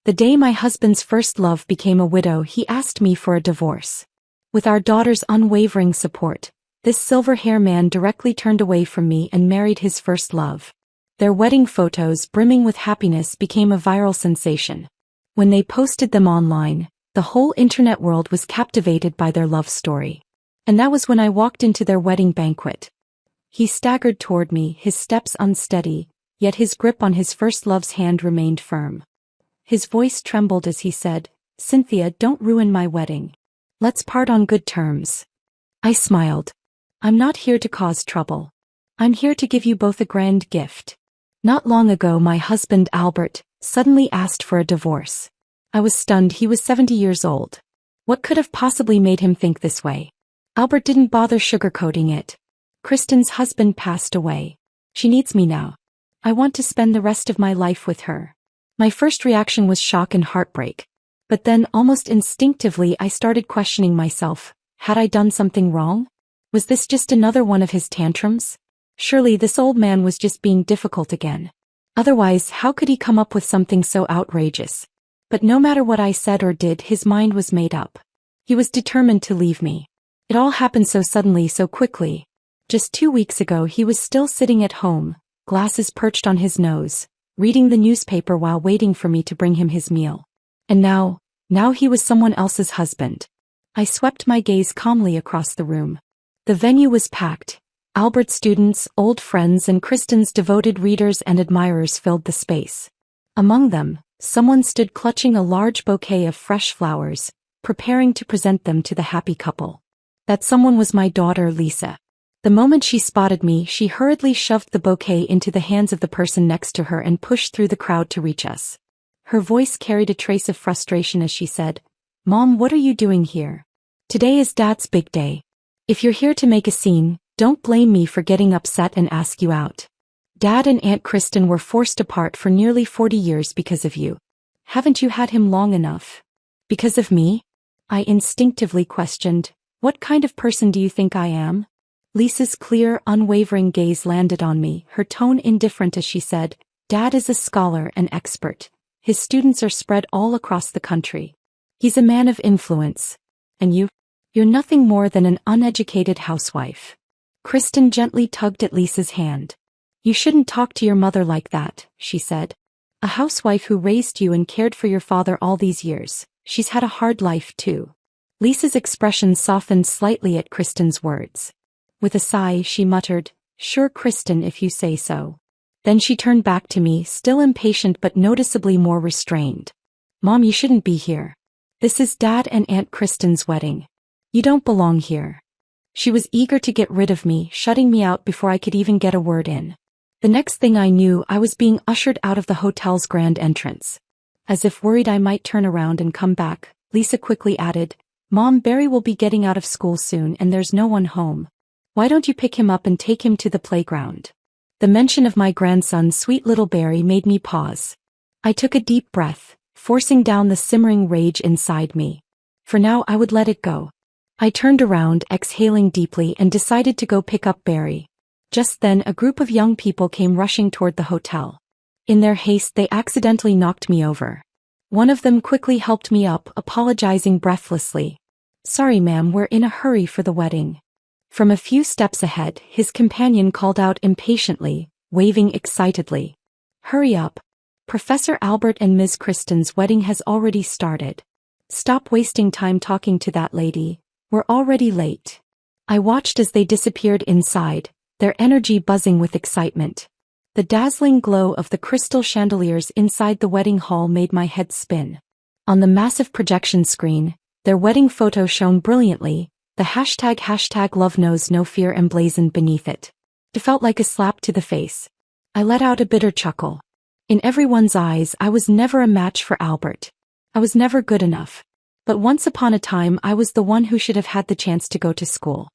The day my husband's first love became a widow, he asked me for a divorce. With our daughter's unwavering support, this silver-hair man directly turned away from me and married his first love. Their wedding photos, brimming with happiness, became a viral sensation. When they posted them online, the whole internet world was captivated by their love story. And that was when I walked into their wedding banquet. He staggered toward me, his steps unsteady, yet his grip on his first love's hand remained firm. His voice trembled as he said, "Cynthia, don't ruin my wedding. Let's part on good terms." I smiled. "I'm not here to cause trouble. I'm here to give you both a grand gift." Not long ago, my husband Albert suddenly asked for a divorce. I was stunned. He was 70 years old. What could have possibly made him think this way? Albert didn't bother sugarcoating it. "Kristen's husband passed away. She needs me now. I want to spend the rest of my life with her." My first reaction was shock and heartbreak. But then, almost instinctively, I started questioning myself. Had I done something wrong? Was this just another one of his tantrums? Surely this old man was just being difficult again. Otherwise, how could he come up with something so outrageous? But no matter what I said or did, his mind was made up. He was determined to leave me. It all happened so suddenly, so quickly. Just 2 weeks ago, he was still sitting at home, glasses perched on his nose, reading the newspaper while waiting for me to bring him his meal. And now he was someone else's husband. I swept my gaze calmly across the room. The venue was packed. Albert's students, old friends, and Kristen's devoted readers and admirers filled the space. Among them, someone stood clutching a large bouquet of fresh flowers, preparing to present them to the happy couple. That someone was my daughter, Lisa. The moment she spotted me, she hurriedly shoved the bouquet into the hands of the person next to her and pushed through the crowd to reach us. Her voice carried a trace of frustration as she said, "Mom, what are you doing here? Today is Dad's big day. If you're here to make a scene, don't blame me for getting upset and ask you out. Dad and Aunt Kristen were forced apart for nearly 40 years because of you. Haven't you had him long enough?" "Because of me?" I instinctively questioned. "What kind of person do you think I am?" Lisa's clear, unwavering gaze landed on me, her tone indifferent as she said, "Dad is a scholar and expert. His students are spread all across the country. He's a man of influence. And you're nothing more than an uneducated housewife." Kristen gently tugged at Lisa's hand. "You shouldn't talk to your mother like that," she said. "A housewife who raised you and cared for your father all these years. She's had a hard life too." Lisa's expression softened slightly at Kristen's words. With a sigh, she muttered, "Sure, Kristen, if you say so." Then she turned back to me, still impatient but noticeably more restrained. "Mom, you shouldn't be here. This is Dad and Aunt Kristen's wedding. You don't belong here." She was eager to get rid of me, shutting me out before I could even get a word in. The next thing I knew, I was being ushered out of the hotel's grand entrance. As if worried I might turn around and come back, Lisa quickly added, "Mom, Barry will be getting out of school soon and there's no one home. Why don't you pick him up and take him to the playground?" The mention of my grandson, sweet little Barry, made me pause. I took a deep breath, forcing down the simmering rage inside me. For now, I would let it go. I turned around, exhaling deeply, and decided to go pick up Barry. Just then, a group of young people came rushing toward the hotel. In their haste, they accidentally knocked me over. One of them quickly helped me up, apologizing breathlessly. "Sorry, ma'am, we're in a hurry for the wedding." From a few steps ahead, his companion called out impatiently, waving excitedly. "Hurry up. Professor Albert and Ms. Kristen's wedding has already started. Stop wasting time talking to that lady. We're already late." I watched as they disappeared inside, their energy buzzing with excitement. The dazzling glow of the crystal chandeliers inside the wedding hall made my head spin. On the massive projection screen, their wedding photo shone brilliantly, the hashtag love knows no fear emblazoned beneath it. It felt like a slap to the face. I let out a bitter chuckle. In everyone's eyes, I was never a match for Albert. I was never good enough. But once upon a time, I was the one who should have had the chance to go to school.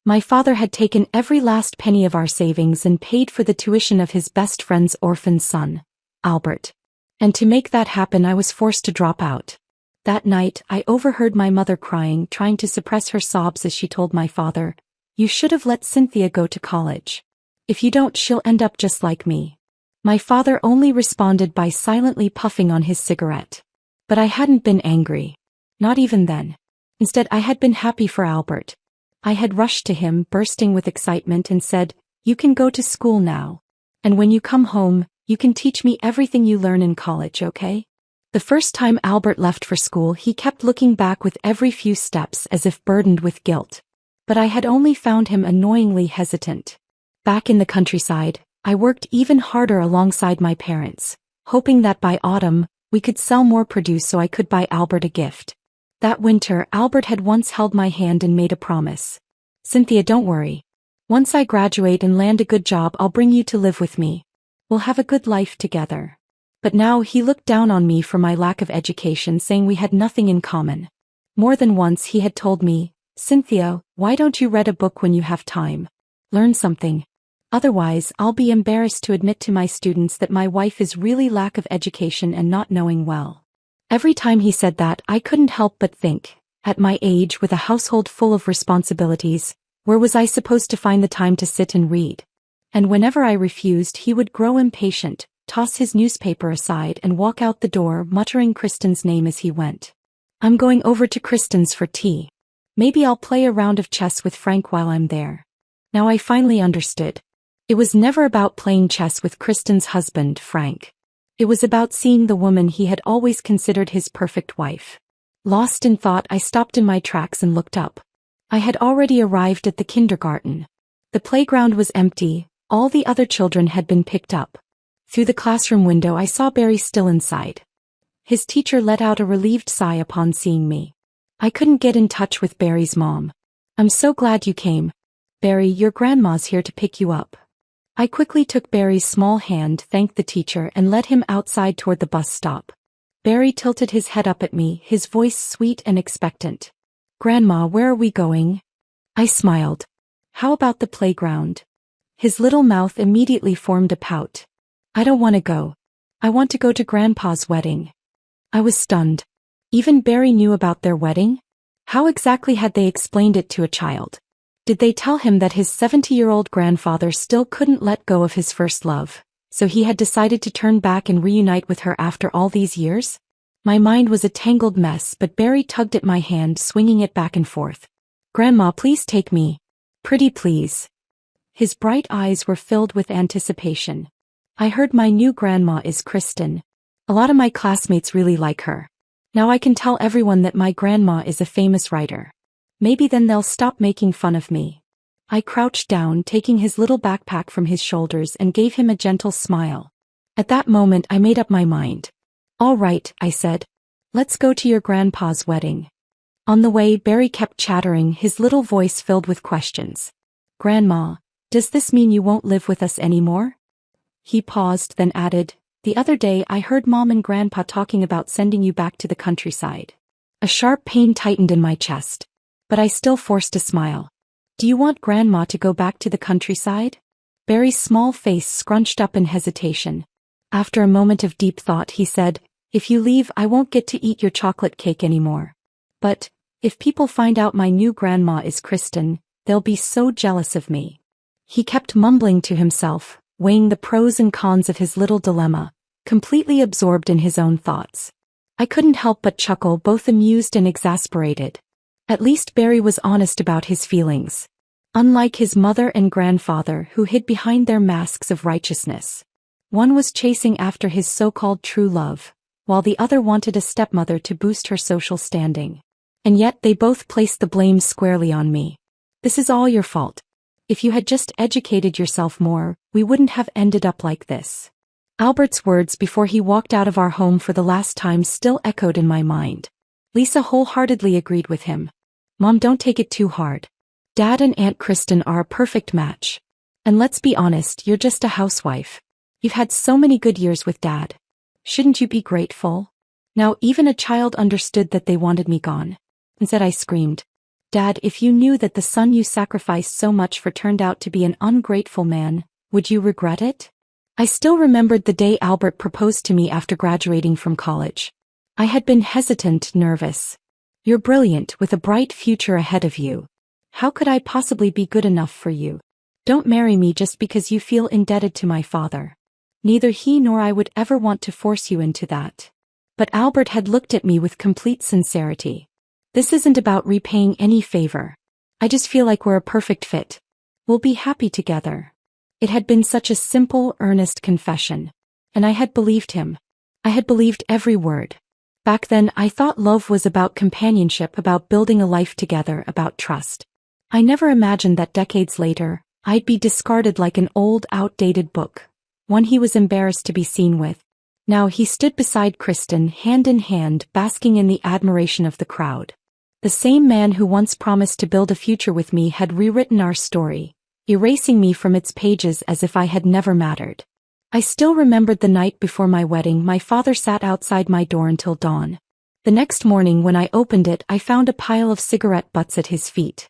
My father had taken every last penny of our savings and paid for the tuition of his best friend's orphan son, Albert. And to make that happen, I was forced to drop out. That night, I overheard my mother crying, trying to suppress her sobs as she told my father, "You should have let Cynthia go to college. If you don't, she'll end up just like me." My father only responded by silently puffing on his cigarette. But I hadn't been angry. Not even then. Instead, I had been happy for Albert. I had rushed to him, bursting with excitement, and said, "You can go to school now. And when you come home, you can teach me everything you learn in college, okay?" The first time Albert left for school, he kept looking back with every few steps as if burdened with guilt. But I had only found him annoyingly hesitant. Back in the countryside, I worked even harder alongside my parents, hoping that by autumn, we could sell more produce so I could buy Albert a gift. That winter, Albert had once held my hand and made a promise. "Cynthia, don't worry. Once I graduate and land a good job, I'll bring you to live with me. We'll have a good life together." But now he looked down on me for my lack of education, saying we had nothing in common. More than once he had told me, "Cynthia, why don't you read a book when you have time? Learn something. Otherwise, I'll be embarrassed to admit to my students that my wife is really lack of education and not knowing well." Every time he said that, I couldn't help but think, at my age with a household full of responsibilities, where was I supposed to find the time to sit and read? And whenever I refused, he would grow impatient, toss his newspaper aside and walk out the door, muttering Kristen's name as he went. "I'm going over to Kristen's for tea. Maybe I'll play a round of chess with Frank while I'm there." Now I finally understood. It was never about playing chess with Kristen's husband, Frank. It was about seeing the woman he had always considered his perfect wife. Lost in thought, I stopped in my tracks and looked up. I had already arrived at the kindergarten. The playground was empty, all the other children had been picked up. Through the classroom window I saw Barry still inside. His teacher let out a relieved sigh upon seeing me. I couldn't get in touch with Barry's mom. "I'm so glad you came. Barry, your grandma's here to pick you up." I quickly took Barry's small hand, thanked the teacher, and led him outside toward the bus stop. Barry tilted his head up at me, his voice sweet and expectant. "Grandma, where are we going?" I smiled. "How about the playground?" His little mouth immediately formed a pout. "I don't want to go. I want to go to Grandpa's wedding." I was stunned. Even Barry knew about their wedding? How exactly had they explained it to a child? Did they tell him that his 70-year-old grandfather still couldn't let go of his first love, so he had decided to turn back and reunite with her after all these years? My mind was a tangled mess, but Barry tugged at my hand, swinging it back and forth. "Grandma, please take me. Pretty please." His bright eyes were filled with anticipation. "I heard my new grandma is Kristen. A lot of my classmates really like her. Now I can tell everyone that my grandma is a famous writer. Maybe then they'll stop making fun of me." I crouched down, taking his little backpack from his shoulders, and gave him a gentle smile. At that moment I made up my mind. "All right," I said. "Let's go to your grandpa's wedding." On the way, Barry kept chattering, his little voice filled with questions. "Grandma, does this mean you won't live with us anymore?" He paused, then added, "The other day I heard Mom and Grandpa talking about sending you back to the countryside." A sharp pain tightened in my chest, but I still forced a smile. "Do you want Grandma to go back to the countryside?" Barry's small face scrunched up in hesitation. After a moment of deep thought, he said, "If you leave, I won't get to eat your chocolate cake anymore. But, if people find out my new grandma is Kristen, they'll be so jealous of me." He kept mumbling to himself, weighing the pros and cons of his little dilemma, completely absorbed in his own thoughts. I couldn't help but chuckle, both amused and exasperated. At least Barry was honest about his feelings. Unlike his mother and grandfather, who hid behind their masks of righteousness. One was chasing after his so-called true love, while the other wanted a stepmother to boost her social standing. And yet they both placed the blame squarely on me. "This is all your fault. If you had just educated yourself more, we wouldn't have ended up like this." Albert's words before he walked out of our home for the last time still echoed in my mind. Lisa wholeheartedly agreed with him. "Mom, don't take it too hard. Dad and Aunt Kristen are a perfect match. And let's be honest, you're just a housewife. You've had so many good years with Dad. Shouldn't you be grateful?" Now even a child understood that they wanted me gone. Instead I screamed, "Dad, if you knew that the son you sacrificed so much for turned out to be an ungrateful man, would you regret it?" I still remembered the day Albert proposed to me after graduating from college. I had been hesitant, nervous. "You're brilliant, with a bright future ahead of you. How could I possibly be good enough for you? Don't marry me just because you feel indebted to my father. Neither he nor I would ever want to force you into that." But Albert had looked at me with complete sincerity. This isn't about repaying any favor. I just feel like we're a perfect fit. We'll be happy together. It had been such a simple, earnest confession. And I had believed him. I had believed every word. Back then, I thought love was about companionship, about building a life together, about trust. I never imagined that decades later, I'd be discarded like an old, outdated book, one he was embarrassed to be seen with. Now he stood beside Kristen, hand in hand, basking in the admiration of the crowd. The same man who once promised to build a future with me had rewritten our story, erasing me from its pages as if I had never mattered. I still remembered the night before my wedding. My father sat outside my door until dawn. The next morning when I opened it, I found a pile of cigarette butts at his feet.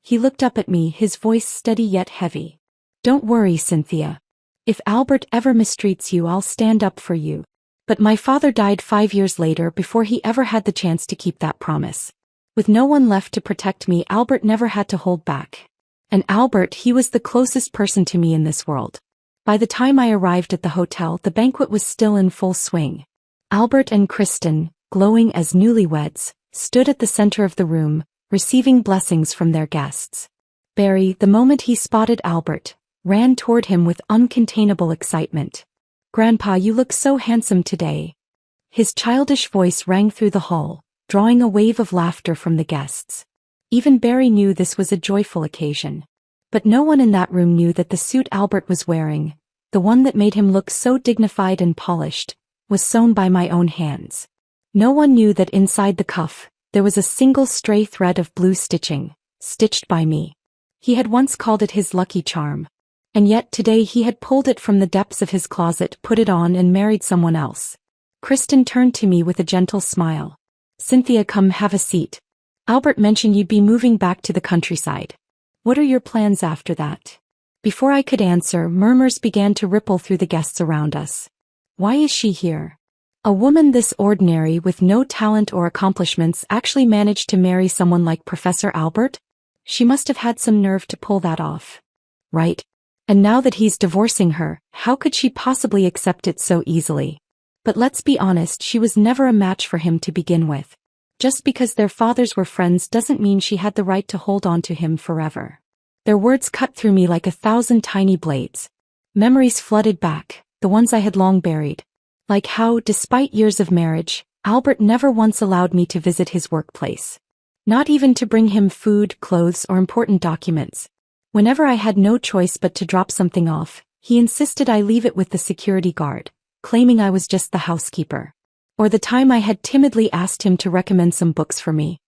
He looked up at me, his voice steady yet heavy. "Don't worry, Cynthia. If Albert ever mistreats you, I'll stand up for you." But my father died 5 years later before he ever had the chance to keep that promise. With no one left to protect me, Albert never had to hold back. And Albert, he was the closest person to me in this world. By the time I arrived at the hotel, the banquet was still in full swing. Albert and Kristen, glowing as newlyweds, stood at the center of the room, receiving blessings from their guests. Barry, the moment he spotted Albert, ran toward him with uncontainable excitement. "Grandpa, you look so handsome today." His childish voice rang through the hall, drawing a wave of laughter from the guests. Even Barry knew this was a joyful occasion. But no one in that room knew that the suit Albert was wearing, the one that made him look so dignified and polished, was sewn by my own hands. No one knew that inside the cuff, there was a single stray thread of blue stitching, stitched by me. He had once called it his lucky charm. And yet today he had pulled it from the depths of his closet, put it on, and married someone else. Kristen turned to me with a gentle smile. "Cynthia, come have a seat. Albert mentioned you'd be moving back to the countryside. What are your plans after that?" Before I could answer, murmurs began to ripple through the guests around us. Why is she here? A woman this ordinary, with no talent or accomplishments, actually managed to marry someone like Professor Albert? She must have had some nerve to pull that off. Right? And now that he's divorcing her, how could she possibly accept it so easily? But let's be honest, she was never a match for him to begin with. Just because their fathers were friends doesn't mean she had the right to hold on to him forever. Their words cut through me like 1,000 tiny blades. Memories flooded back, the ones I had long buried. Like how, despite years of marriage, Albert never once allowed me to visit his workplace. Not even to bring him food, clothes, or important documents. Whenever I had no choice but to drop something off, he insisted I leave it with the security guard, claiming I was just the housekeeper. Or the time I had timidly asked him to recommend some books for me.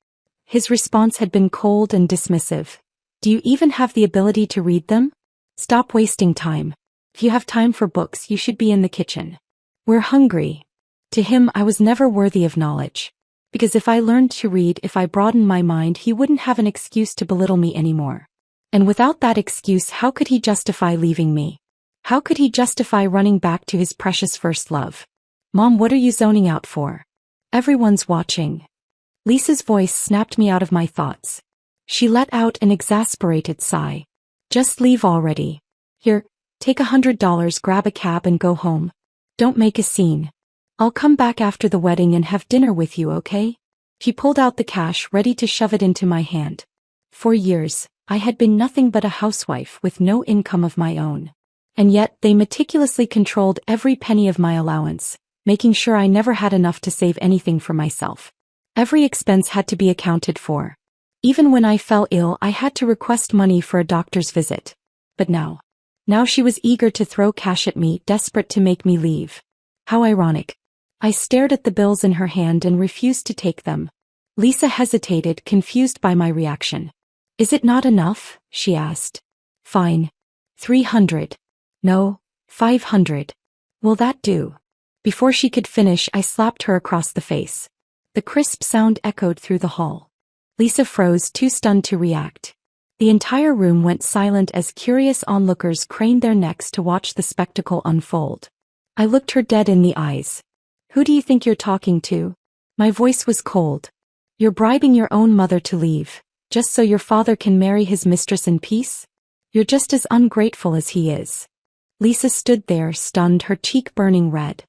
His response had been cold and dismissive. "Do you even have the ability to read them? Stop wasting time. If you have time for books, you should be in the kitchen. We're hungry." To him, I was never worthy of knowledge. Because if I learned to read, if I broadened my mind, he wouldn't have an excuse to belittle me anymore. And without that excuse, how could he justify leaving me? How could he justify running back to his precious first love? "Mom, what are you zoning out for? Everyone's watching." Lisa's voice snapped me out of my thoughts. She let out an exasperated sigh. "Just leave already. Here, take $100, grab a cab and go home. Don't make a scene. I'll come back after the wedding and have dinner with you, okay?" She pulled out the cash, ready to shove it into my hand. For years, I had been nothing but a housewife with no income of my own. And yet, they meticulously controlled every penny of my allowance, making sure I never had enough to save anything for myself. Every expense had to be accounted for. Even when I fell ill, I had to request money for a doctor's visit. But now she was eager to throw cash at me, desperate to make me leave. How ironic. I stared at the bills in her hand and refused to take them. Lisa hesitated, confused by my reaction. "Is it not enough?" she asked. "Fine. 300. No, 500. Will that do?" Before she could finish, I slapped her across the face. The crisp sound echoed through the hall. Lisa froze, too stunned to react. The entire room went silent as curious onlookers craned their necks to watch the spectacle unfold. I looked her dead in the eyes. "Who do you think you're talking to?" My voice was cold. "You're bribing your own mother to leave, just so your father can marry his mistress in peace? You're just as ungrateful as he is." Lisa stood there, stunned, her cheek burning red.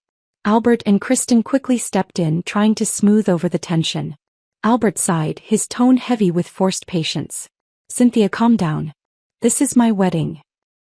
Albert and Kristen quickly stepped in, trying to smooth over the tension. Albert sighed, his tone heavy with forced patience. Cynthia, calm down. This is my wedding.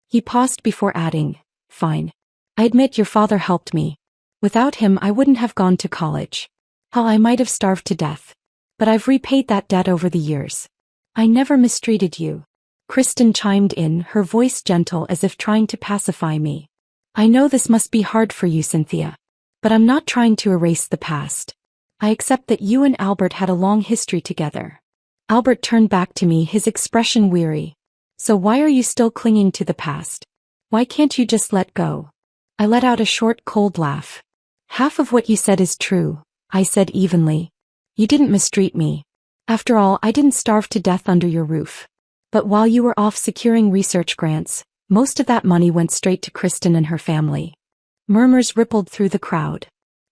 He paused before adding, fine. I admit your father helped me. Without him I wouldn't have gone to college. Hell, I might have starved to death. But I've repaid that debt over the years. I never mistreated you. Kristen chimed in, her voice gentle as if trying to pacify me. I know this must be hard for you, Cynthia. But I'm not trying to erase the past. I accept that you and Albert had a long history together. Albert turned back to me, his expression weary. So why are you still clinging to the past? Why can't you just let go? I let out a short, cold laugh. Half of what you said is true, I said evenly. You didn't mistreat me. After all, I didn't starve to death under your roof. But while you were off securing research grants, most of that money went straight to Kristen and her family. Murmurs rippled through the crowd.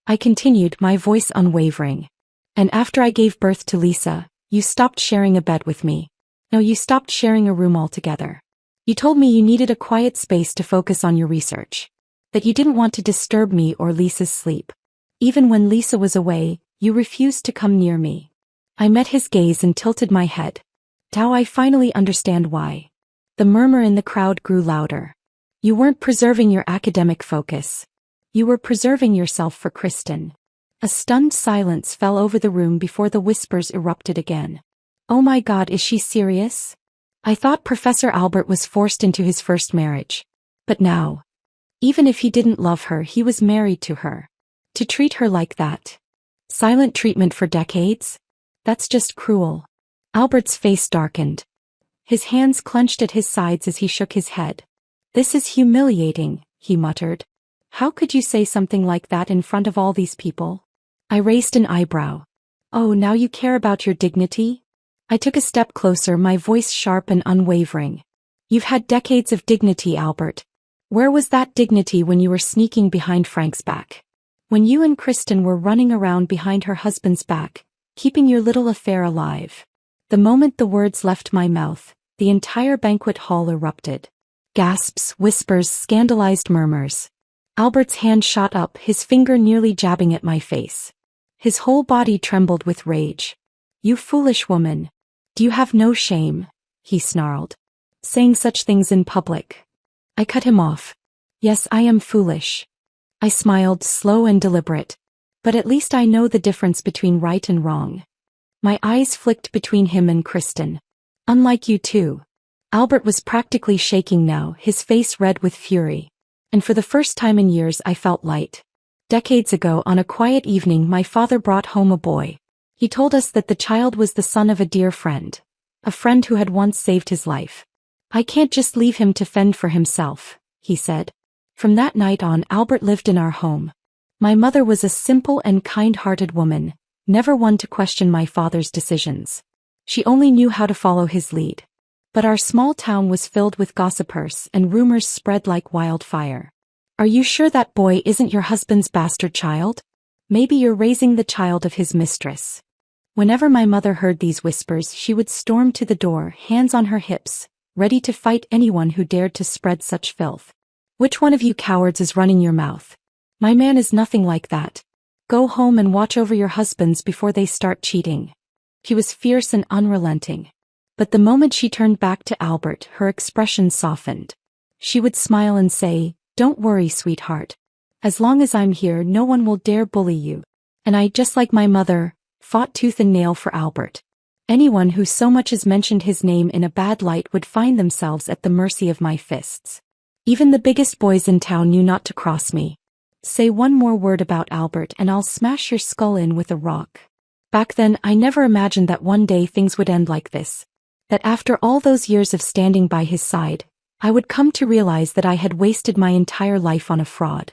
I continued, my voice unwavering. And after I gave birth to Lisa, you stopped sharing a bed with me. No, you stopped sharing a room altogether. You told me you needed a quiet space to focus on your research. That you didn't want to disturb me or Lisa's sleep. Even when Lisa was away, you refused to come near me. I met his gaze and tilted my head. Now I finally understand why. The murmur in the crowd grew louder. You weren't preserving your academic focus. You were preserving yourself for Kristen. A stunned silence fell over the room before the whispers erupted again. Oh my God, is she serious? I thought Professor Albert was forced into his first marriage. But now, even if he didn't love her, he was married to her. To treat her like that. Silent treatment for decades? That's just cruel. Albert's face darkened. His hands clenched at his sides as he shook his head. This is humiliating, he muttered. How could you say something like that in front of all these people? I raised an eyebrow. Oh, now you care about your dignity? I took a step closer, my voice sharp and unwavering. You've had decades of dignity, Albert. Where was that dignity when you were sneaking behind Frank's back? When you and Kristen were running around behind her husband's back, keeping your little affair alive? The moment the words left my mouth, the entire banquet hall erupted. Gasps, whispers, scandalized murmurs. Albert's hand shot up, his finger nearly jabbing at my face. His whole body trembled with rage. You foolish woman. Do you have no shame? He snarled. Saying such things in public. I cut him off. Yes, I am foolish. I smiled, slow and deliberate. But at least I know the difference between right and wrong. My eyes flicked between him and Kristen. Unlike you two. Albert was practically shaking now, his face red with fury. And for the first time in years I felt light. Decades ago, on a quiet evening, my father brought home a boy. He told us that the child was the son of a dear friend. A friend who had once saved his life. I can't just leave him to fend for himself, he said. From that night on, Albert lived in our home. My mother was a simple and kind-hearted woman, never one to question my father's decisions. She only knew how to follow his lead. But our small town was filled with gossipers and rumors spread like wildfire. Are you sure that boy isn't your husband's bastard child? Maybe you're raising the child of his mistress. Whenever my mother heard these whispers, she would storm to the door, hands on her hips, ready to fight anyone who dared to spread such filth. Which one of you cowards is running your mouth? My man is nothing like that. Go home and watch over your husbands before they start cheating. He was fierce and unrelenting. But the moment she turned back to Albert, her expression softened. She would smile and say, Don't worry, sweetheart. As long as I'm here, no one will dare bully you. And I, just like my mother, fought tooth and nail for Albert. Anyone who so much as mentioned his name in a bad light would find themselves at the mercy of my fists. Even the biggest boys in town knew not to cross me. Say one more word about Albert and I'll smash your skull in with a rock. Back then, I never imagined that one day things would end like this. That after all those years of standing by his side, I would come to realize that I had wasted my entire life on a fraud.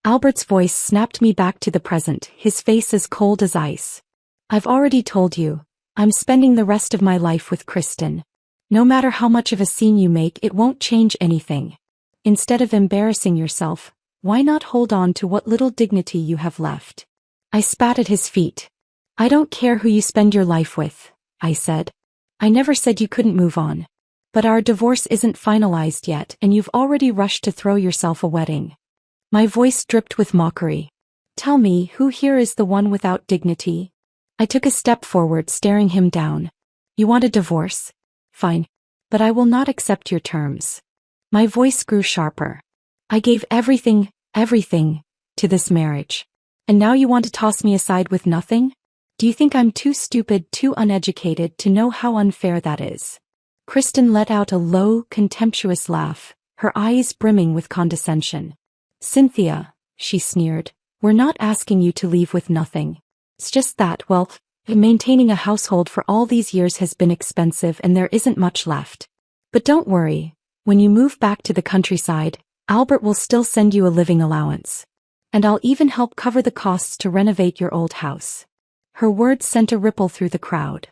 Albert's voice snapped me back to the present, his face as cold as ice. I've already told you, I'm spending the rest of my life with Kristen. No matter how much of a scene you make, it won't change anything. Instead of embarrassing yourself, why not hold on to what little dignity you have left? I spat at his feet. I don't care who you spend your life with, I said. I never said you couldn't move on. But our divorce isn't finalized yet and you've already rushed to throw yourself a wedding. My voice dripped with mockery. Tell me, who here is the one without dignity? I took a step forward, staring him down. You want a divorce? Fine. But I will not accept your terms. My voice grew sharper. I gave everything, to this marriage. And now you want to toss me aside with nothing? Do you think I'm too stupid, too uneducated to know how unfair that is? Kristen let out a low, contemptuous laugh, her eyes brimming with condescension. Cynthia, she sneered, we're not asking you to leave with nothing. It's just that, well, maintaining a household for all these years has been expensive and there isn't much left. But don't worry, when you move back to the countryside, Albert will still send you a living allowance. And I'll even help cover the costs to renovate your old house. Her words sent a ripple through the crowd.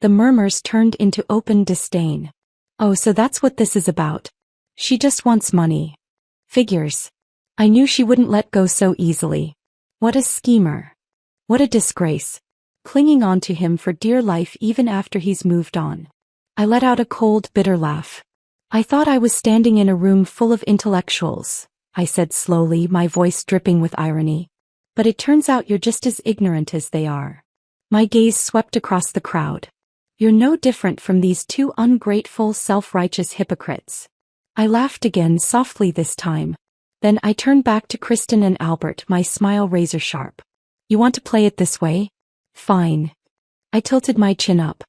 The murmurs turned into open disdain. Oh, so that's what this is about. She just wants money. Figures. I knew she wouldn't let go so easily. What a schemer. What a disgrace. Clinging on to him for dear life even after he's moved on. I let out a cold, bitter laugh. I thought I was standing in a room full of intellectuals, I said slowly, my voice dripping with irony. But it turns out you're just as ignorant as they are. My gaze swept across the crowd. You're no different from these two ungrateful, self-righteous hypocrites. I laughed again, softly this time. Then I turned back to Kristen and Albert, my smile razor sharp. You want to play it this way? Fine. I tilted my chin up.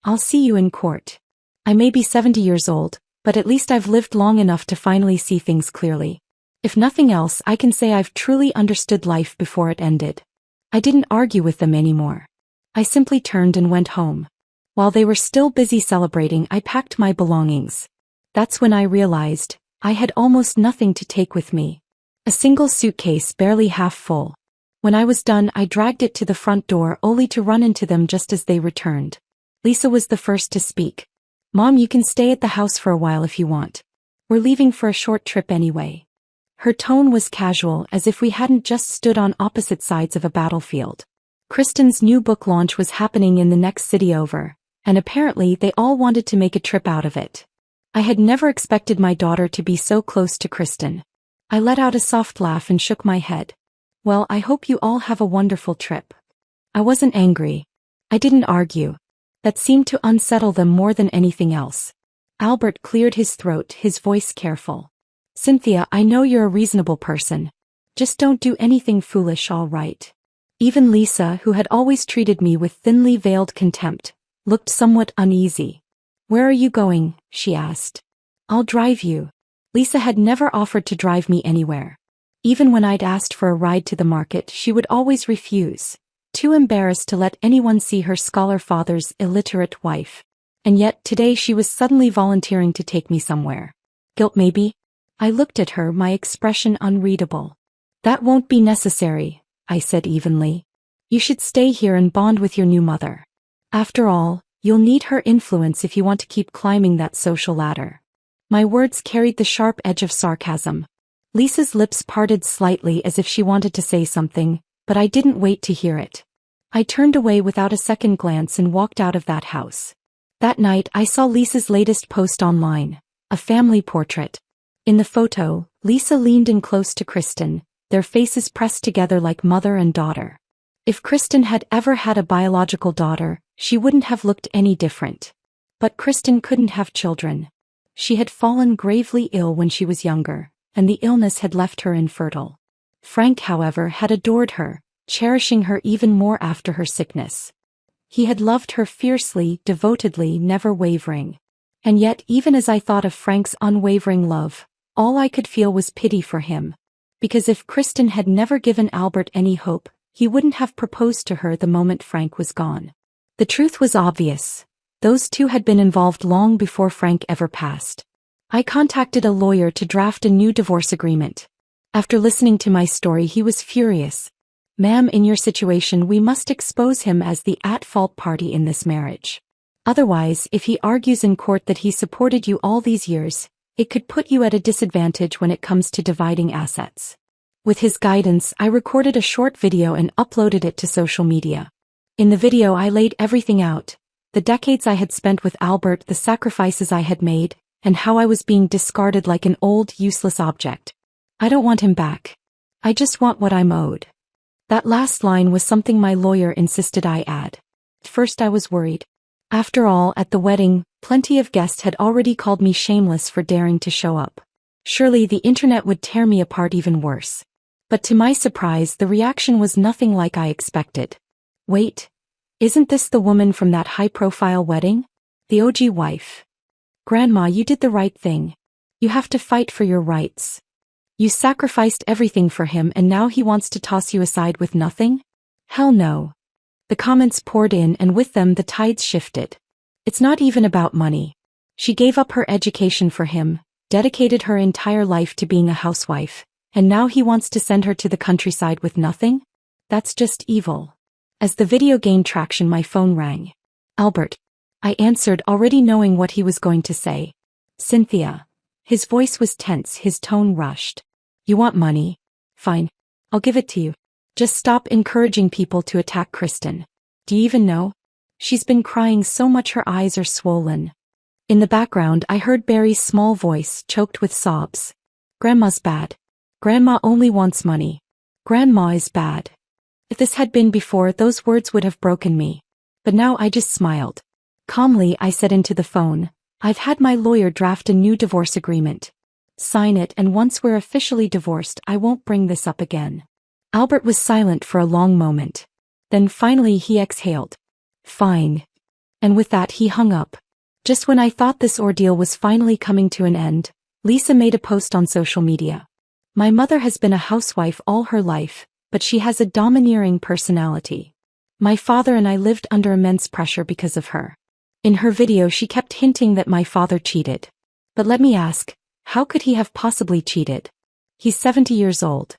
I'll see you in court. I may be 70 years old, but at least I've lived long enough to finally see things clearly. If nothing else, I can say I've truly understood life before it ended. I didn't argue with them anymore. I simply turned and went home. While they were still busy celebrating, I packed my belongings. That's when I realized I had almost nothing to take with me. A single suitcase barely half full. When I was done, I dragged it to the front door only to run into them just as they returned. Lisa was the first to speak. Mom, you can stay at the house for a while if you want. We're leaving for a short trip anyway. Her tone was casual, as if we hadn't just stood on opposite sides of a battlefield. Kristen's new book launch was happening in the next city over, and apparently they all wanted to make a trip out of it. I had never expected my daughter to be so close to Kristen. I let out a soft laugh and shook my head. Well, I hope you all have a wonderful trip. I wasn't angry. I didn't argue. That seemed to unsettle them more than anything else. Albert cleared his throat, his voice careful. Cynthia, I know you're a reasonable person. Just don't do anything foolish, all right? Even Lisa, who had always treated me with thinly veiled contempt, looked somewhat uneasy. Where are you going? She asked. I'll drive you. Lisa had never offered to drive me anywhere. Even when I'd asked for a ride to the market, she would always refuse, too embarrassed to let anyone see her scholar father's illiterate wife. And yet today she was suddenly volunteering to take me somewhere. Guilt maybe? I looked at her, my expression unreadable. That won't be necessary, I said evenly. You should stay here and bond with your new mother. After all, you'll need her influence if you want to keep climbing that social ladder. My words carried the sharp edge of sarcasm. Lisa's lips parted slightly as if she wanted to say something, but I didn't wait to hear it. I turned away without a second glance and walked out of that house. That night I saw Lisa's latest post online, a family portrait. In the photo, Lisa leaned in close to Kristen, their faces pressed together like mother and daughter. If Kristen had ever had a biological daughter, she wouldn't have looked any different. But Kristen couldn't have children. She had fallen gravely ill when she was younger, and the illness had left her infertile. Frank, however, had adored her, cherishing her even more after her sickness. He had loved her fiercely, devotedly, never wavering. And yet, even as I thought of Frank's unwavering love, all I could feel was pity for him. Because if Kristen had never given Albert any hope, he wouldn't have proposed to her the moment Frank was gone. The truth was obvious. Those two had been involved long before Frank ever passed. I contacted a lawyer to draft a new divorce agreement. After listening to my story, he was furious. Ma'am, in your situation, we must expose him as the at-fault party in this marriage. Otherwise, if he argues in court that he supported you all these years, it could put you at a disadvantage when it comes to dividing assets. With his guidance, I recorded a short video and uploaded it to social media. In the video I laid everything out, the decades I had spent with Albert, the sacrifices I had made, and how I was being discarded like an old, useless object. I don't want him back. I just want what I'm owed. That last line was something my lawyer insisted I add. At first I was worried. After all, at the wedding, plenty of guests had already called me shameless for daring to show up. Surely the internet would tear me apart even worse. But to my surprise, the reaction was nothing like I expected. Wait, isn't this the woman from that high-profile wedding? The OG wife. Grandma, you did the right thing. You have to fight for your rights. You sacrificed everything for him and now he wants to toss you aside with nothing? Hell no. The comments poured in and with them the tides shifted. It's not even about money. She gave up her education for him, dedicated her entire life to being a housewife, and now he wants to send her to the countryside with nothing? That's just evil. As the video gained traction, my phone rang. Albert. I answered, already knowing what he was going to say. Cynthia. His voice was tense, his tone rushed. You want money? Fine. I'll give it to you. Just stop encouraging people to attack Kristen. Do you even know? She's been crying so much her eyes are swollen. In the background I heard Barry's small voice, choked with sobs. Grandma's bad. Grandma only wants money. Grandma is bad. If this had been before, those words would have broken me. But now I just smiled. Calmly I said into the phone, I've had my lawyer draft a new divorce agreement. Sign it and once we're officially divorced I won't bring this up again. Albert was silent for a long moment. Then finally he exhaled. Fine. And with that he hung up. Just when I thought this ordeal was finally coming to an end, Lisa made a post on social media. My mother has been a housewife all her life, but she has a domineering personality. My father and I lived under immense pressure because of her. In her video she kept hinting that my father cheated. But let me ask, how could he have possibly cheated? He's 70 years old.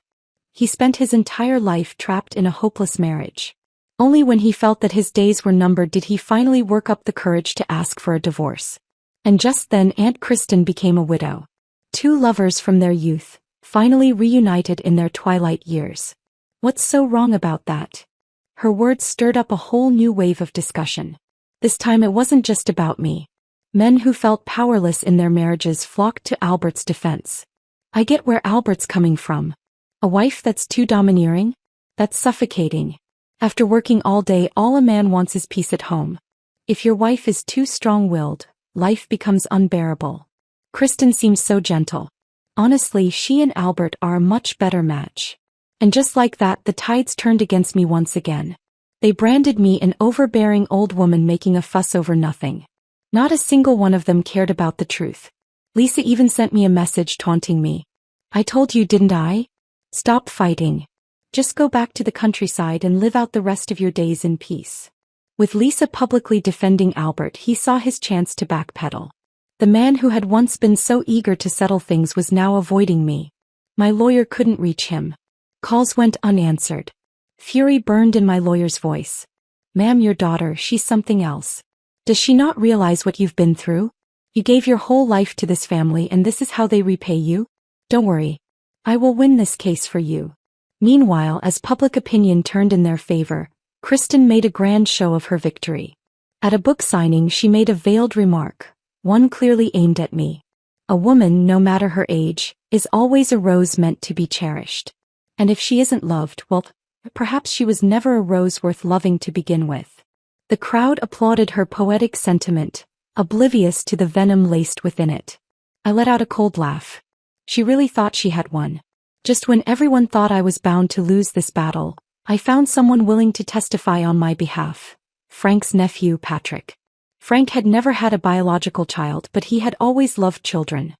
He spent his entire life trapped in a hopeless marriage. Only when he felt that his days were numbered did he finally work up the courage to ask for a divorce. And just then Aunt Kristen became a widow. Two lovers from their youth, finally reunited in their twilight years. What's so wrong about that? Her words stirred up a whole new wave of discussion. This time it wasn't just about me. Men who felt powerless in their marriages flocked to Albert's defense. I get where Albert's coming from. A wife that's too domineering? That's suffocating. After working all day, all a man wants is peace at home. If your wife is too strong-willed, life becomes unbearable. Kristen seems so gentle. Honestly, she and Albert are a much better match. And just like that, the tides turned against me once again. They branded me an overbearing old woman making a fuss over nothing. Not a single one of them cared about the truth. Lisa even sent me a message taunting me. I told you, didn't I? Stop fighting. Just go back to the countryside and live out the rest of your days in peace. With Lisa publicly defending Albert, he saw his chance to backpedal. The man who had once been so eager to settle things was now avoiding me. My lawyer couldn't reach him. Calls went unanswered. Fury burned in my lawyer's voice. Ma'am, your daughter, she's something else. Does she not realize what you've been through? You gave your whole life to this family and this is how they repay you? Don't worry. I will win this case for you. Meanwhile, as public opinion turned in their favor, Kristen made a grand show of her victory. At a book signing she made a veiled remark, one clearly aimed at me. A woman, no matter her age, is always a rose meant to be cherished. And if she isn't loved, well, perhaps she was never a rose worth loving to begin with. The crowd applauded her poetic sentiment, oblivious to the venom laced within it. I let out a cold laugh. She really thought she had won. Just when everyone thought I was bound to lose this battle, I found someone willing to testify on my behalf. Frank's nephew, Patrick. Frank had never had a biological child, but he had always loved children.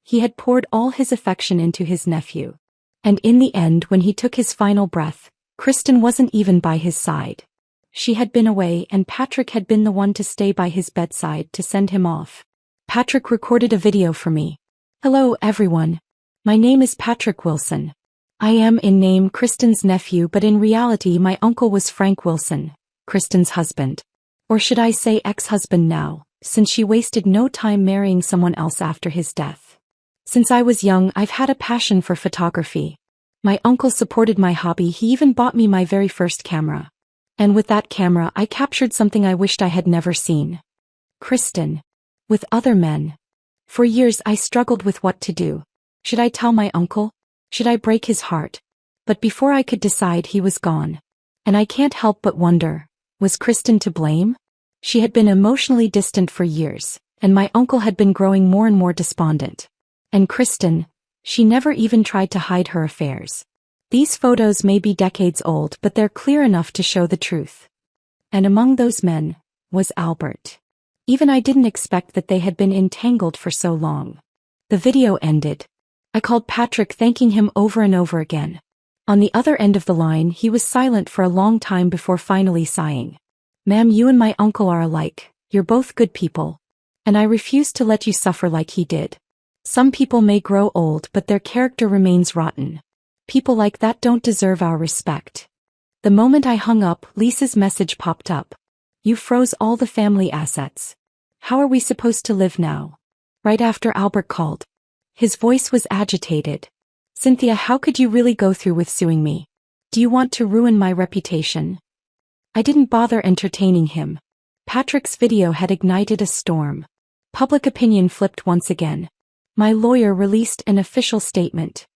He had poured all his affection into his nephew. And in the end, when he took his final breath, Kristen wasn't even by his side. She had been away and Patrick had been the one to stay by his bedside to send him off. Patrick recorded a video for me. Hello everyone. My name is Patrick Wilson. I am in name Kristen's nephew, but in reality my uncle was Frank Wilson, Kristen's husband. Or should I say ex-husband now, since she wasted no time marrying someone else after his death. Since I was young I've had a passion for photography. My uncle supported my hobby, he even bought me my very first camera. And with that camera I captured something I wished I had never seen. Kristen. With other men. For years I struggled with what to do. Should I tell my uncle? Should I break his heart? But before I could decide, he was gone. And I can't help but wonder, was Kristen to blame? She had been emotionally distant for years, and my uncle had been growing more and more despondent. And Kristen, she never even tried to hide her affairs. These photos may be decades old, but they're clear enough to show the truth. And among those men was Albert. Even I didn't expect that they had been entangled for so long. The video ended. I called Patrick, thanking him over and over again. On the other end of the line, he was silent for a long time before finally sighing. "Ma'am, you and my uncle are alike. You're both good people. And I refuse to let you suffer like he did. Some people may grow old, but their character remains rotten. People like that don't deserve our respect." The moment I hung up, Lisa's message popped up. "You froze all the family assets. How are we supposed to live now?" Right after Albert called. His voice was agitated. "Cynthia, how could you really go through with suing me? Do you want to ruin my reputation?" I didn't bother entertaining him. Patrick's video had ignited a storm. Public opinion flipped once again. My lawyer released an official statement.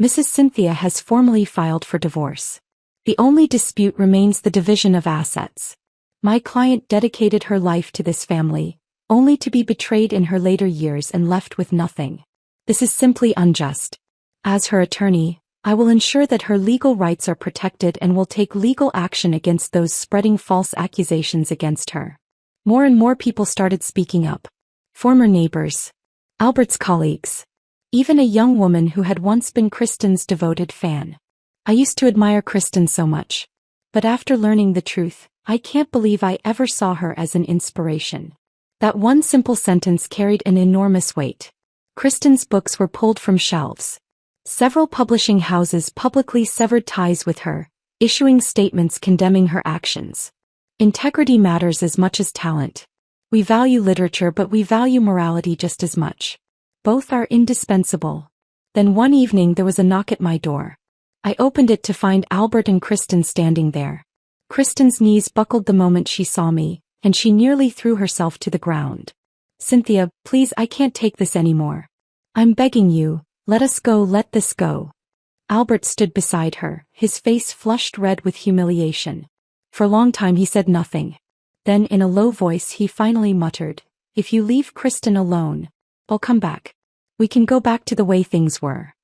Mrs. Cynthia has formally filed for divorce. The only dispute remains the division of assets. My client dedicated her life to this family, only to be betrayed in her later years and left with nothing. This is simply unjust. As her attorney, I will ensure that her legal rights are protected and will take legal action against those spreading false accusations against her. More and more people started speaking up. Former neighbors, Albert's colleagues, even a young woman who had once been Kristen's devoted fan. I used to admire Kristen so much. But after learning the truth, I can't believe I ever saw her as an inspiration. That one simple sentence carried an enormous weight. Kristen's books were pulled from shelves. Several publishing houses publicly severed ties with her, issuing statements condemning her actions. Integrity matters as much as talent. We value literature, but we value morality just as much. Both are indispensable. Then one evening there was a knock at my door. I opened it to find Albert and Kristen standing there. Kristen's knees buckled the moment she saw me, and she nearly threw herself to the ground. "Cynthia, please, I can't take this anymore. I'm begging you. Let us go, let this go." Albert stood beside her, his face flushed red with humiliation. For a long time he said nothing. Then in a low voice he finally muttered, "If you leave Kristen alone, I'll come back. We can go back to the way things were."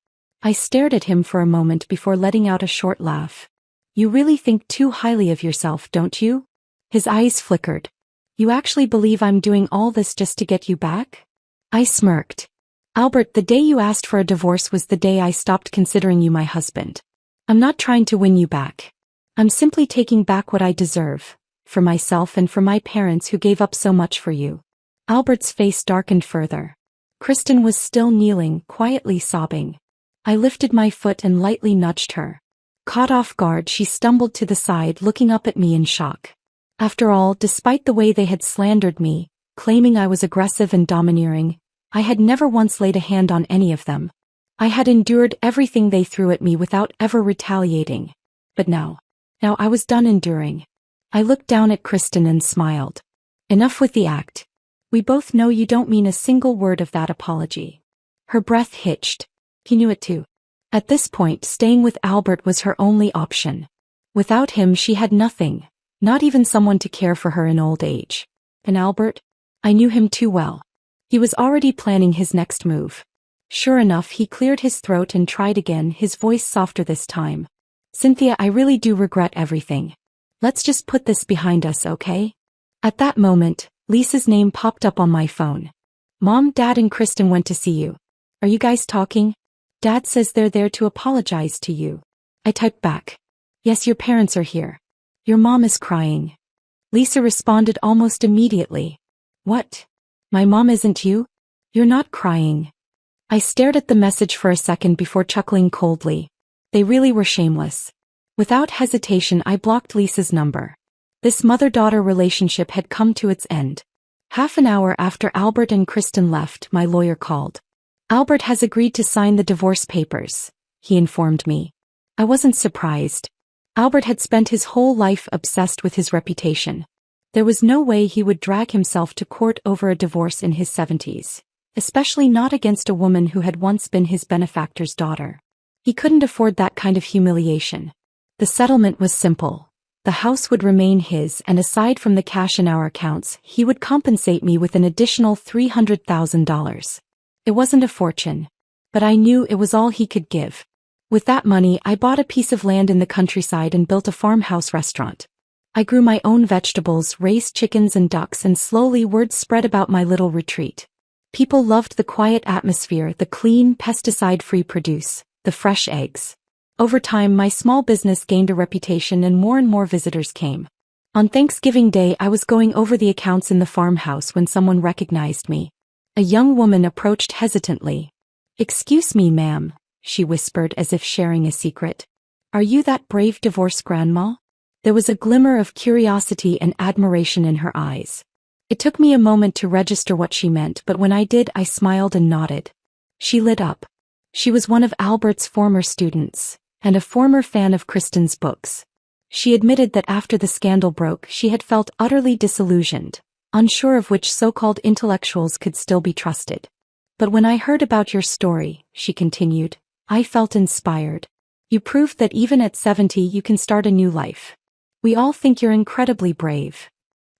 I stared at him for a moment before letting out a short laugh. "You really think too highly of yourself, don't you?" His eyes flickered. "You actually believe I'm doing all this just to get you back?" I smirked. "Albert, the day you asked for a divorce was the day I stopped considering you my husband. I'm not trying to win you back. I'm simply taking back what I deserve, for myself and for my parents who gave up so much for you." Albert's face darkened further. Kristen was still kneeling, quietly sobbing. I lifted my foot and lightly nudged her. Caught off guard, she stumbled to the side, looking up at me in shock. After all, despite the way they had slandered me, claiming I was aggressive and domineering, I had never once laid a hand on any of them. I had endured everything they threw at me without ever retaliating. But now I was done enduring. I looked down at Kristen and smiled. "Enough with the act. We both know you don't mean a single word of that apology." Her breath hitched. He knew it too. At this point, staying with Albert was her only option. Without him she had nothing, not even someone to care for her in old age. And Albert? I knew him too well. He was already planning his next move. Sure enough, he cleared his throat and tried again, his voice softer this time. "Cynthia, I really do regret everything. Let's just put this behind us, okay?" At that moment, Lisa's name popped up on my phone. "Mom, Dad and Kristen went to see you. Are you guys talking? Dad says they're there to apologize to you." I typed back. "Yes, your parents are here. Your mom is crying." Lisa responded almost immediately. "What? My mom isn't you? You're not crying." I stared at the message for a second before chuckling coldly. They really were shameless. Without hesitation, I blocked Lisa's number. This mother-daughter relationship had come to its end. Half an hour after Albert and Kristen left, my lawyer called. "Albert has agreed to sign the divorce papers," he informed me. I wasn't surprised. Albert had spent his whole life obsessed with his reputation. There was no way he would drag himself to court over a divorce in his 70s, especially not against a woman who had once been his benefactor's daughter. He couldn't afford that kind of humiliation. The settlement was simple. The house would remain his, and aside from the cash in our accounts, he would compensate me with an additional $300,000. It wasn't a fortune, but I knew it was all he could give. With that money, I bought a piece of land in the countryside and built a farmhouse restaurant. I grew my own vegetables, raised chickens and ducks, and slowly word spread about my little retreat. People loved the quiet atmosphere, the clean, pesticide-free produce, the fresh eggs. Over time, my small business gained a reputation and more visitors came. On Thanksgiving Day, I was going over the accounts in the farmhouse when someone recognized me. A young woman approached hesitantly. "Excuse me, ma'am," she whispered as if sharing a secret. "Are you that brave divorced grandma?" There was a glimmer of curiosity and admiration in her eyes. It took me a moment to register what she meant, but when I did, I smiled and nodded. She lit up. She was one of Albert's former students, and a former fan of Kristen's books. She admitted that after the scandal broke, she had felt utterly disillusioned, unsure of which so-called intellectuals could still be trusted. "But when I heard about your story," she continued, "I felt inspired. You proved that even at 70 you can start a new life. We all think you're incredibly brave."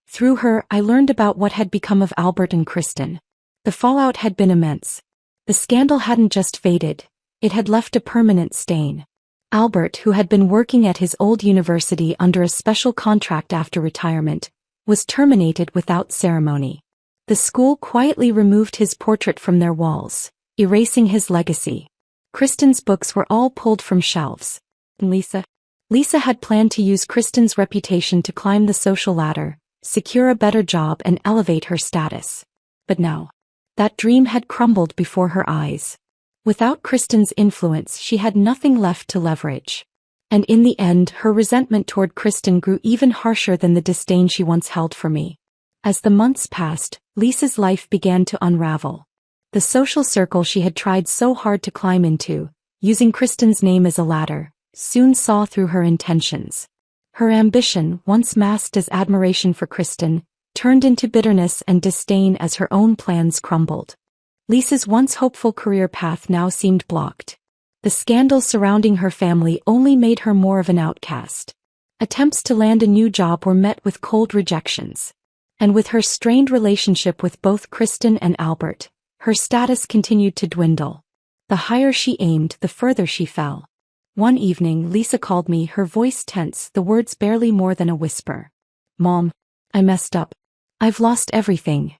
Through her, I learned about what had become of Albert and Kristen. The fallout had been immense. The scandal hadn't just faded, it had left a permanent stain. Albert, who had been working at his old university under a special contract after retirement, was terminated without ceremony. The school quietly removed his portrait from their walls, erasing his legacy. Kristen's books were all pulled from shelves. Lisa had planned to use Kristen's reputation to climb the social ladder, secure a better job and elevate her status. But now, that dream had crumbled before her eyes. Without Kristen's influence, she had nothing left to leverage. And in the end, her resentment toward Kristen grew even harsher than the disdain she once held for me. As the months passed, Lisa's life began to unravel. The social circle she had tried so hard to climb into, using Kristen's name as a ladder, soon saw through her intentions. Her ambition, once masked as admiration for Kristen, turned into bitterness and disdain as her own plans crumbled. Lisa's once hopeful career path now seemed blocked. The scandal surrounding her family only made her more of an outcast. Attempts to land a new job were met with cold rejections. And with her strained relationship with both Kristen and Albert, her status continued to dwindle. The higher she aimed, the further she fell. One evening, Lisa called me, her voice tense, the words barely more than a whisper. "Mom, I messed up. I've lost everything."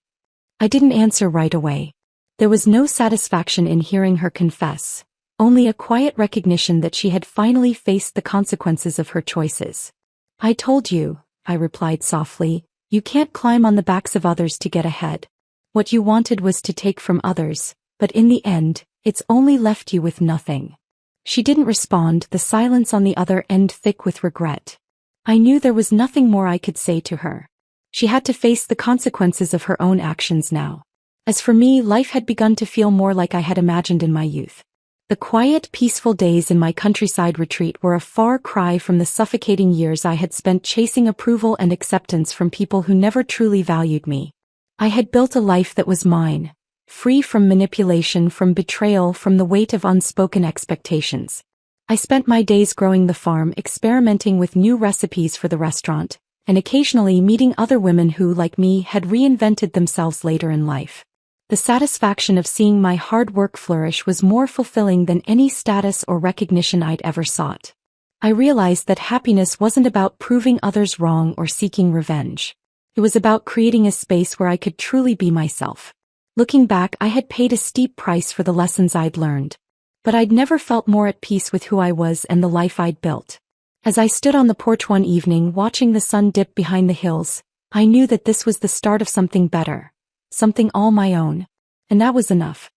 I didn't answer right away. There was no satisfaction in hearing her confess, only a quiet recognition that she had finally faced the consequences of her choices. "I told you," I replied softly, "you can't climb on the backs of others to get ahead. What you wanted was to take from others, but in the end, it's only left you with nothing." She didn't respond, the silence on the other end thick with regret. I knew there was nothing more I could say to her. She had to face the consequences of her own actions now. As for me, life had begun to feel more like I had imagined in my youth. The quiet, peaceful days in my countryside retreat were a far cry from the suffocating years I had spent chasing approval and acceptance from people who never truly valued me. I had built a life that was mine, free from manipulation, from betrayal, from the weight of unspoken expectations. I spent my days growing the farm, experimenting with new recipes for the restaurant, and occasionally meeting other women who, like me, had reinvented themselves later in life. The satisfaction of seeing my hard work flourish was more fulfilling than any status or recognition I'd ever sought. I realized that happiness wasn't about proving others wrong or seeking revenge. It was about creating a space where I could truly be myself. Looking back, I had paid a steep price for the lessons I'd learned. But I'd never felt more at peace with who I was and the life I'd built. As I stood on the porch one evening watching the sun dip behind the hills, I knew that this was the start of something better. Something all my own. And that was enough.